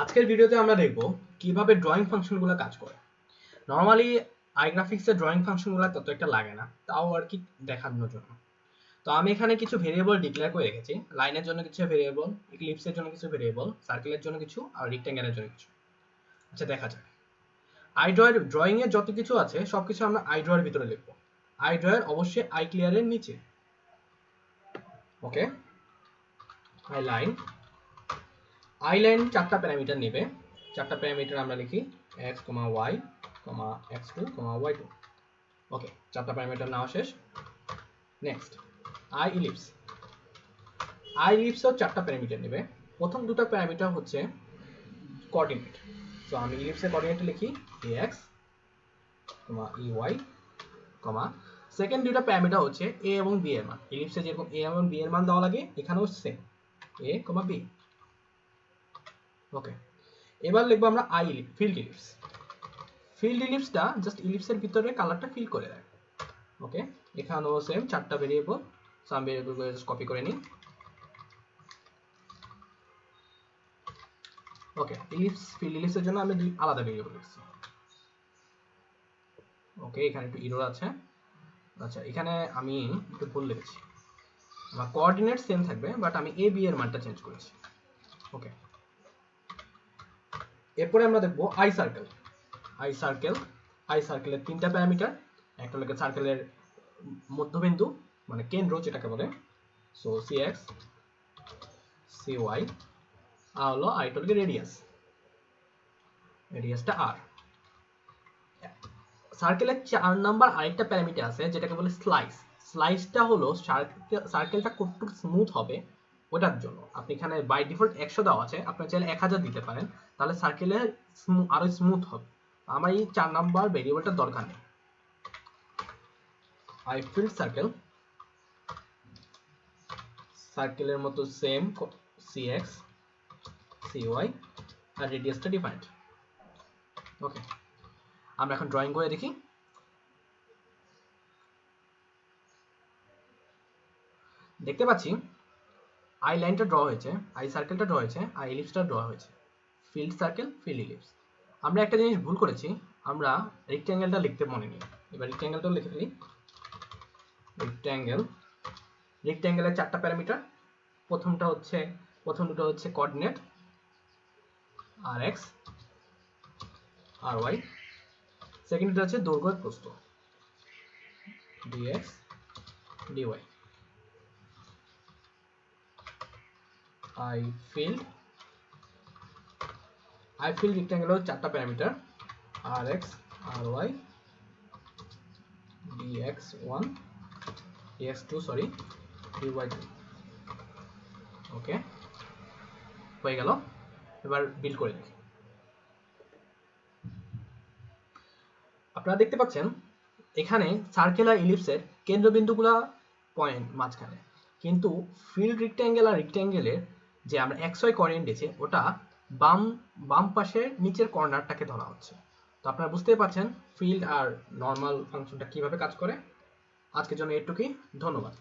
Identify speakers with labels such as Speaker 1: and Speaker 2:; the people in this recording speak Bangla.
Speaker 1: আজকের ভিডিওতে আমরা দেখব কিভাবে ড্রয়িং ফাংশনগুলো কাজ করে। নরমালি আইগ্রাফিক্সের ড্রয়িং ফাংশনগুলো তত একটা লাগে না, তাও আর কি দেখানোর জন্য। তো আমি এখানে কিছু ভেরিয়েবল ডিক্লেয়ার করে রেখেছি। লাইনের জন্য কিছু ভেরিয়েবল, ইক্লিপসের জন্য কিছু ভেরিয়েবল, সার্কেলের জন্য কিছু, আর রেক্ট্যাঙ্গেলের জন্য কিছু। আচ্ছা, দেখা যাক। আইড্রয়ের ড্রয়িং এর যত কিছু আছে সবকিছু আমরা আইড্রয়ের ভিতরে লিখবো। আইড্রয়ের অবশ্যই আই ক্লিয়ারের নিচে। ওকে, আইলাইন চারটা প্যারামিটার নেবে। চারটা প্যারামিটার আমরা লিখি x, y, x2, y2। ওকে, চারটা প্যারামিটার নেওয়া শেষ। নেক্সট আই ইলিপসও চারটা প্যারামিটার নেবে। প্রথম দুটো প্যারামিটার হচ্ছে কোঅর্ডিনেট। সো আমি ইলিপসের কোঅর্ডিনেট লিখি ax, ey, সেকেন্ড দুটো প্যারামিটার হচ্ছে a এবং b এর মান। ইলিপসে যেরকম a এবং b এর মান দেওয়া লাগে, এখানেও সেম a, b। ওকে, এবার লিখবো আমরা ফিল্ড ইলিপস। ফিল্ড ইলিপসটা জাস্ট ইলিপসের ভিতরে কালারটা ফিল করে দেয়। ওকে, এখানেও সেম চারটা ভেরিয়েবল। সো আমি ভেরিয়েবলগুলো জাস্ট কপি করে নিই। ওকে, ফিল্ড ইলিপসের জন্য আমি দুই আলাদা ভেরিয়েবল লিখছি। ওকে, এখানে একটু এরর আছে। আচ্ছা, এখানে আমি একটু ভুল লিখেছি। আমার কোঅর্ডিনেট সেম থাকবে, বাট আমি a b এর মানটা চেঞ্জ করেছি। ওকে, এরপরে আমরা দেখবো আই সার্কেলের তিনটা প্যারামিটার। একটা হলো সার্কেলের মধ্যবিন্দু, মানে কেন্দ্র যেটাকে বলে, সো cx, cy, আর হলো আরেকটা হলো রেডিয়াসটা r। সার্কেলের 4 নাম্বার আরেকটা প্যারামিটার আছে যেটাকে বলে স্লাইসটা হলো সার্কেলটা কতটুকু স্মুথ হবে ওটার জন্য। আপনি এখানে বাই ডিফল্ট 100 দেওয়া আছে, আপনি চাইলে 1000 দিতে পারেন, তাহলে সার্কেলের আরো স্মুথ হবে। আমার এই 4 নাম্বার ভেরিয়েবলটা দরকার নেই। আই ফিল্ড সার্কেলের মতো সেম cx, cy, আর রেডিয়াসটা ডিফাইন্ড। ওকে, আমরা এখন ড্রয়িং করে দেখি। দেখতে পাচ্ছি আই লাইনটা ড্র হয়েছে, আই সার্কেলটা ড্র হয়েছে, আই ইলিপসটা ড্র হয়েছে। Field circle, field ellipse. আমরা একটা জিনিস ভুল করেছি, আমরা রেক্ট্যাঙ্গেলটা লিখতে মনে নেই। এবার রেক্ট্যাঙ্গেলটাও লিখে ফেলি। রেক্ট্যাঙ্গেলের চারটা প্যারামিটার। প্রথম দুটো হচ্ছে কোঅর্ডিনেট rx, ry। সেকেন্ডটা হচ্ছে দৈর্ঘ্য প্রস্থ dx, dy। আই ফিল্ড রেক্ট্যাঙ্গেলের চারটা parameter rx, ry, dx2 dy2। ওকে, হয়ে গেল। এবার বিল্ড করে দেখি। আপনারা দেখতে পাচ্ছেন এখানে সার্কেল আর ইলিপসের কেন্দ্রবিন্দুগুলা পয়েন্ট মাঝখানে, কিন্তু ফিল্ড রেক্ট্যাঙ্গেল আর রেক্ট্যাঙ্গেলের যে আমরা xy কোঅর্ডিনেট দিয়েছি ওটা বাম পাশের নিচের কর্নারটাকে ধরা হচ্ছে। তো আপনারা বুঝতেই পারছেন ফিল্ড আর নর্মাল ফাংশনটা কিভাবে কাজ করে। আজকের জন্য এটুকুই, ধন্যবাদ।